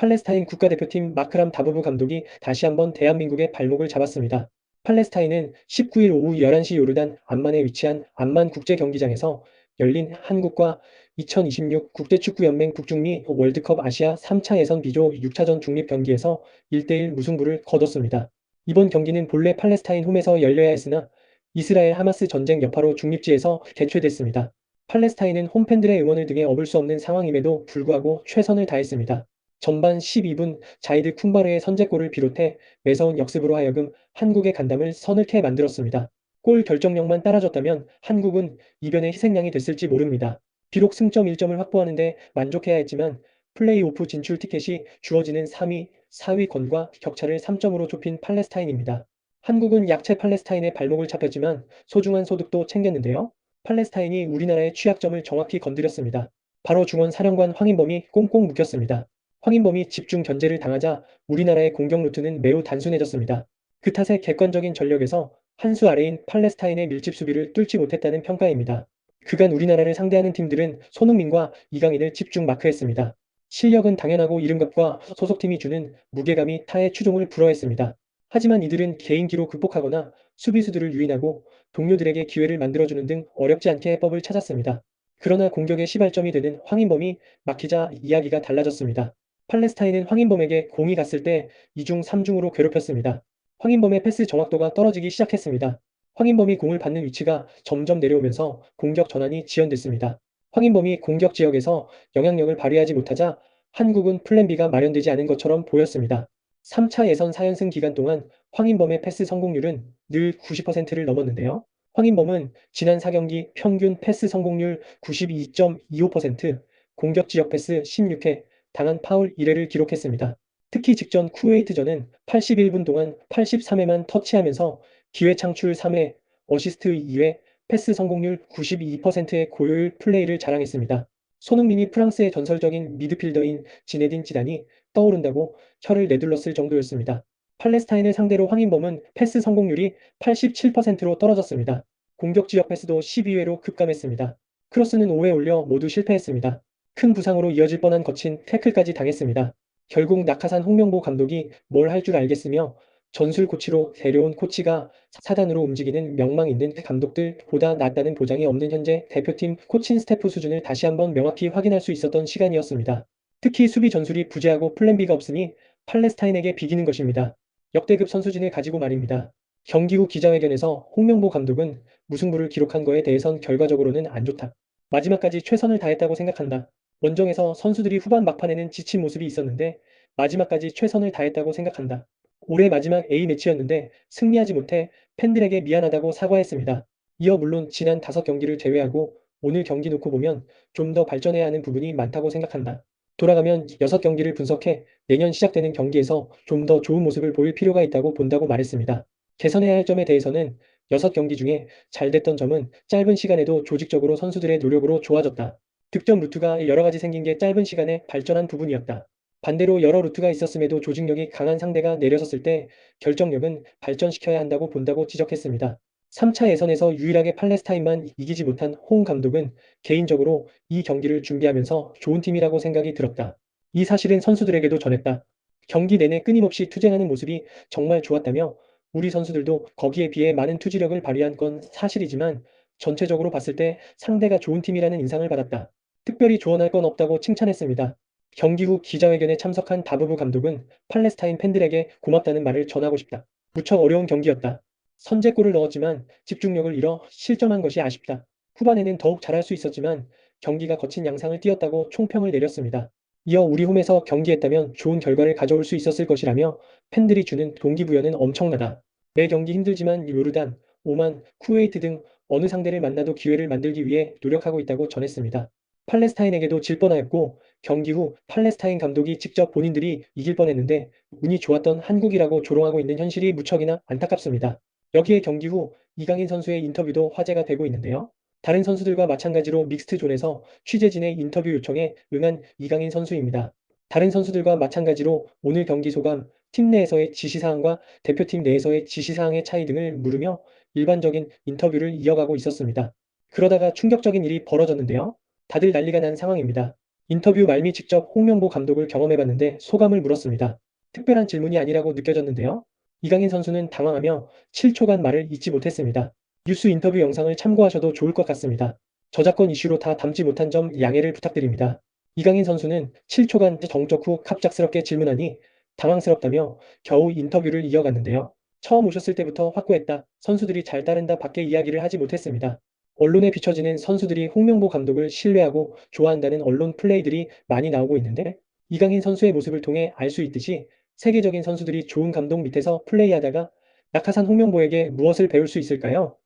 팔레스타인 국가대표팀 마크람 다부브 감독이 다시 한번 대한민국의 발목을 잡았습니다. 팔레스타인은 19일 오후 11시 요르단 암만에 위치한 암만 국제경기장에서 열린 한국과 2026 국제축구연맹 북중미 월드컵 아시아 3차 예선 B조 6차전 중립 경기에서 1대1 무승부를 거뒀습니다. 이번 경기는 본래 팔레스타인 홈에서 열려야 했으나 이스라엘 하마스 전쟁 여파로 중립지에서 개최됐습니다. 팔레스타인은 홈팬들의 응원을 등에 업을 수 없는 상황임에도 불구하고 최선을 다했습니다. 전반 12분 자이드 쿤바르의 선제골을 비롯해 매서운 역습으로 하여금 한국의 간담을 서늘케 만들었습니다. 골 결정력만 따라줬다면 한국은 이변의 희생양이 됐을지 모릅니다. 비록 승점 1점을 확보하는데 만족해야 했지만 플레이오프 진출 티켓이 주어지는 3위, 4위권과 격차를 3점으로 좁힌 팔레스타인입니다. 한국은 약체 팔레스타인의 발목을 잡혔지만 소중한 소득도 챙겼는데요. 팔레스타인이 우리나라의 취약점을 정확히 건드렸습니다. 바로 중원 사령관 황인범이 꽁꽁 묶였습니다. 황인범이 집중 견제를 당하자 우리나라의 공격 루트는 매우 단순해졌습니다. 그 탓에 객관적인 전력에서 한 수 아래인 팔레스타인의 밀집 수비를 뚫지 못했다는 평가입니다. 그간 우리나라를 상대하는 팀들은 손흥민과 이강인을 집중 마크했습니다. 실력은 당연하고 이름값과 소속팀이 주는 무게감이 타의 추종을 불허했습니다. 하지만 이들은 개인기로 극복하거나 수비수들을 유인하고 동료들에게 기회를 만들어주는 등 어렵지 않게 해법을 찾았습니다. 그러나 공격의 시발점이 되는 황인범이 막히자 이야기가 달라졌습니다. 팔레스타인은 황인범에게 공이 갔을 때 2중 3중으로 괴롭혔습니다. 황인범의 패스 정확도가 떨어지기 시작했습니다. 황인범이 공을 받는 위치가 점점 내려오면서 공격 전환이 지연됐습니다. 황인범이 공격 지역에서 영향력을 발휘하지 못하자 한국은 플랜 B가 마련되지 않은 것처럼 보였습니다. 3차 예선 4연승 기간 동안 황인범의 패스 성공률은 늘 90%를 넘었는데요. 황인범은 지난 4경기 평균 패스 성공률 92.25%, 공격 지역 패스 16회, 당한 파울 1회를 기록했습니다. 특히 직전 쿠웨이트전은 81분 동안 83회만 터치하면서 기회 창출 3회, 어시스트 2회, 패스 성공률 92%의 고효율 플레이를 자랑했습니다. 손흥민이 프랑스의 전설적인 미드필더인 지네딘 지단이 떠오른다고 혀를 내둘렀을 정도였습니다. 팔레스타인을 상대로 황인범은 패스 성공률이 87%로 떨어졌습니다. 공격 지역 패스도 12회로 급감했습니다. 크로스는 5회 올려 모두 실패했습니다. 큰 부상으로 이어질 뻔한 거친 태클까지 당했습니다. 결국 낙하산 홍명보 감독이 뭘 할 줄 알겠으며 전술 코치로 데려온 코치가 사단으로 움직이는 명망 있는 감독들보다 낫다는 보장이 없는 현재 대표팀 코칭 스태프 수준을 다시 한번 명확히 확인할 수 있었던 시간이었습니다. 특히 수비 전술이 부재하고 플랜 B가 없으니 팔레스타인에게 비기는 것입니다. 역대급 선수진을 가지고 말입니다. 경기 후 기자회견에서 홍명보 감독은 무승부를 기록한 거에 대해선 결과적으로는 안 좋다. 마지막까지 최선을 다했다고 생각한다. 원정에서 선수들이 후반 막판에는 지친 모습이 있었는데 마지막까지 최선을 다했다고 생각한다. 올해 마지막 A매치였는데 승리하지 못해 팬들에게 미안하다고 사과했습니다. 이어 물론 지난 5경기를 제외하고 오늘 경기 놓고 보면 좀 더 발전해야 하는 부분이 많다고 생각한다. 돌아가면 6경기를 분석해 내년 시작되는 경기에서 좀 더 좋은 모습을 보일 필요가 있다고 본다고 말했습니다. 개선해야 할 점에 대해서는 6경기 중에 잘 됐던 점은 짧은 시간에도 조직적으로 선수들의 노력으로 좋아졌다. 득점 루트가 여러 가지 생긴 게 짧은 시간에 발전한 부분이었다. 반대로 여러 루트가 있었음에도 조직력이 강한 상대가 내려섰을 때 결정력은 발전시켜야 한다고 본다고 지적했습니다. 3차 예선에서 유일하게 팔레스타인만 이기지 못한 홍 감독은 개인적으로 이 경기를 준비하면서 좋은 팀이라고 생각이 들었다. 이 사실은 선수들에게도 전했다. 경기 내내 끊임없이 투쟁하는 모습이 정말 좋았다며 우리 선수들도 거기에 비해 많은 투지력을 발휘한 건 사실이지만 전체적으로 봤을 때 상대가 좋은 팀이라는 인상을 받았다. 특별히 조언할 건 없다고 칭찬했습니다. 경기 후 기자회견에 참석한 다부브 감독은 팔레스타인 팬들에게 고맙다는 말을 전하고 싶다. 무척 어려운 경기였다. 선제골을 넣었지만 집중력을 잃어 실점한 것이 아쉽다. 후반에는 더욱 잘할 수 있었지만 경기가 거친 양상을 띄었다고 총평을 내렸습니다. 이어 우리 홈에서 경기했다면 좋은 결과를 가져올 수 있었을 것이라며 팬들이 주는 동기부여는 엄청나다. 매 경기 힘들지만 요르단, 오만, 쿠웨이트 등 어느 상대를 만나도 기회를 만들기 위해 노력하고 있다고 전했습니다. 팔레스타인에게도 질 뻔하였고 경기 후 팔레스타인 감독이 직접 본인들이 이길 뻔했는데 운이 좋았던 한국이라고 조롱하고 있는 현실이 무척이나 안타깝습니다. 여기에 경기 후 이강인 선수의 인터뷰도 화제가 되고 있는데요. 다른 선수들과 마찬가지로 믹스트존에서 취재진의 인터뷰 요청에 응한 이강인 선수입니다. 다른 선수들과 마찬가지로 오늘 경기 소감, 팀 내에서의 지시사항과 대표팀 내에서의 지시사항의 차이 등을 물으며 일반적인 인터뷰를 이어가고 있었습니다. 그러다가 충격적인 일이 벌어졌는데요. 다들 난리가 난 상황입니다. 인터뷰 말미 직접 홍명보 감독을 경험해봤는데 소감을 물었습니다. 특별한 질문이 아니라고 느껴졌는데요. 이강인 선수는 당황하며 7초간 말을 잇지 못했습니다. 뉴스 인터뷰 영상을 참고하셔도 좋을 것 같습니다. 저작권 이슈로 다 담지 못한 점 양해를 부탁드립니다. 이강인 선수는 7초간 정적 후 갑작스럽게 질문하니 당황스럽다며 겨우 인터뷰를 이어갔는데요. 처음 오셨을 때부터 확고했다. 선수들이 잘 따른다 밖에 이야기를 하지 못했습니다. 언론에 비춰지는 선수들이 홍명보 감독을 신뢰하고 좋아한다는 언론 플레이들이 많이 나오고 있는데 이강인 선수의 모습을 통해 알 수 있듯이 세계적인 선수들이 좋은 감독 밑에서 플레이하다가 낙하산 홍명보에게 무엇을 배울 수 있을까요?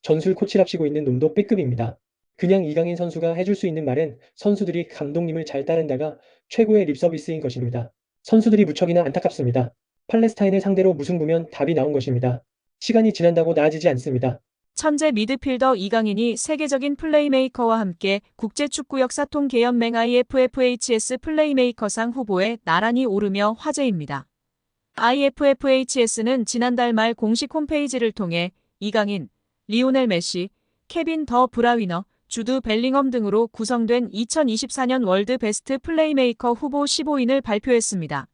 전술 코치랍시고 있는 놈도 B급입니다. 그냥 이강인 선수가 해줄 수 있는 말은 선수들이 감독님을 잘 따른다가 최고의 립서비스인 것입니다. 선수들이 무척이나 안타깝습니다. 팔레스타인을 상대로 무승부면 답이 나온 것입니다. 시간이 지난다고 나아지지 않습니다. 천재 미드필더 이강인이 세계적인 플레이메이커와 함께 국제축구 역사통계연맹 IFFHS 플레이메이커상 후보에 나란히 오르며 화제입니다. IFFHS는 지난달 말 공식 홈페이지를 통해 이강인, 리오넬 메시, 케빈 더 브라위너, 주드 벨링엄 등으로 구성된 2024년 월드 베스트 플레이메이커 후보 15인을 발표했습니다.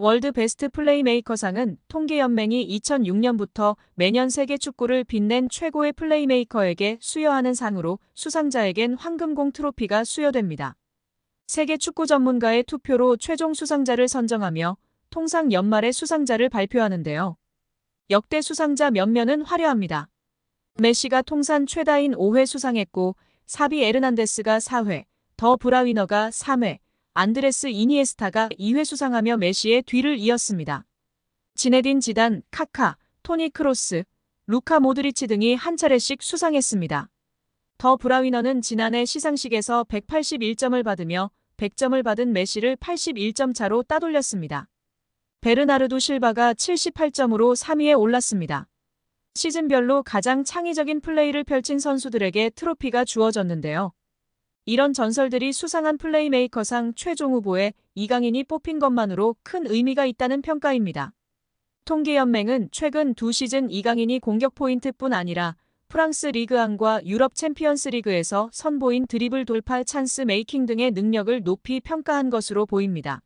월드 베스트 플레이메이커상은 통계연맹이 2006년부터 매년 세계 축구를 빛낸 최고의 플레이메이커에게 수여하는 상으로 수상자에겐 황금공 트로피가 수여됩니다. 세계 축구 전문가의 투표로 최종 수상자를 선정하며 통상 연말에 수상자를 발표하는데요. 역대 수상자 면면은 화려합니다. 메시가 통산 최다인 5회 수상했고 사비 에르난데스가 4회, 더 브라위너가 3회, 안드레스 이니에스타가 2회 수상하며 메시의 뒤를 이었습니다. 지네딘 지단, 카카, 토니 크로스, 루카 모드리치 등이 한 차례씩 수상했습니다. 더 브라위너는 지난해 시상식에서 181점을 받으며 100점을 받은 메시를 81점 차로 따돌렸습니다. 베르나르도 실바가 78점으로 3위에 올랐습니다. 시즌별로 가장 창의적인 플레이를 펼친 선수들에게 트로피가 주어졌는데요. 이런 전설들이 수상한 플레이메이커상 최종 후보에 이강인이 뽑힌 것만으로 큰 의미가 있다는 평가입니다. 통계연맹은 최근 2시즌 이강인이 공격 포인트뿐 아니라 프랑스 리그1과 유럽 챔피언스 리그에서 선보인 드리블 돌파 찬스 메이킹 등의 능력을 높이 평가한 것으로 보입니다.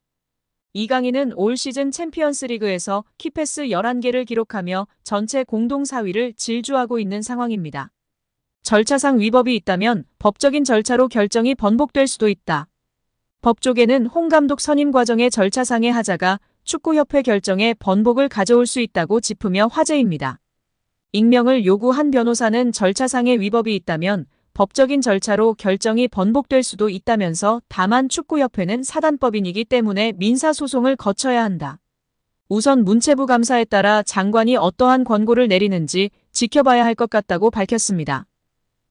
이강인은 올 시즌 챔피언스 리그에서 키패스 11개를 기록하며 전체 공동 4위를 질주하고 있는 상황입니다. 절차상 위법이 있다면 법적인 절차로 결정이 번복될 수도 있다. 법조계는 홍 감독 선임 과정의 절차상의 하자가 축구협회 결정에 번복을 가져올 수 있다고 짚으며 화제입니다. 익명을 요구한 변호사는 절차상의 위법이 있다면 법적인 절차로 결정이 번복될 수도 있다면서 다만 축구협회는 사단법인이기 때문에 민사소송을 거쳐야 한다. 우선 문체부 감사에 따라 장관이 어떠한 권고를 내리는지 지켜봐야 할 것 같다고 밝혔습니다.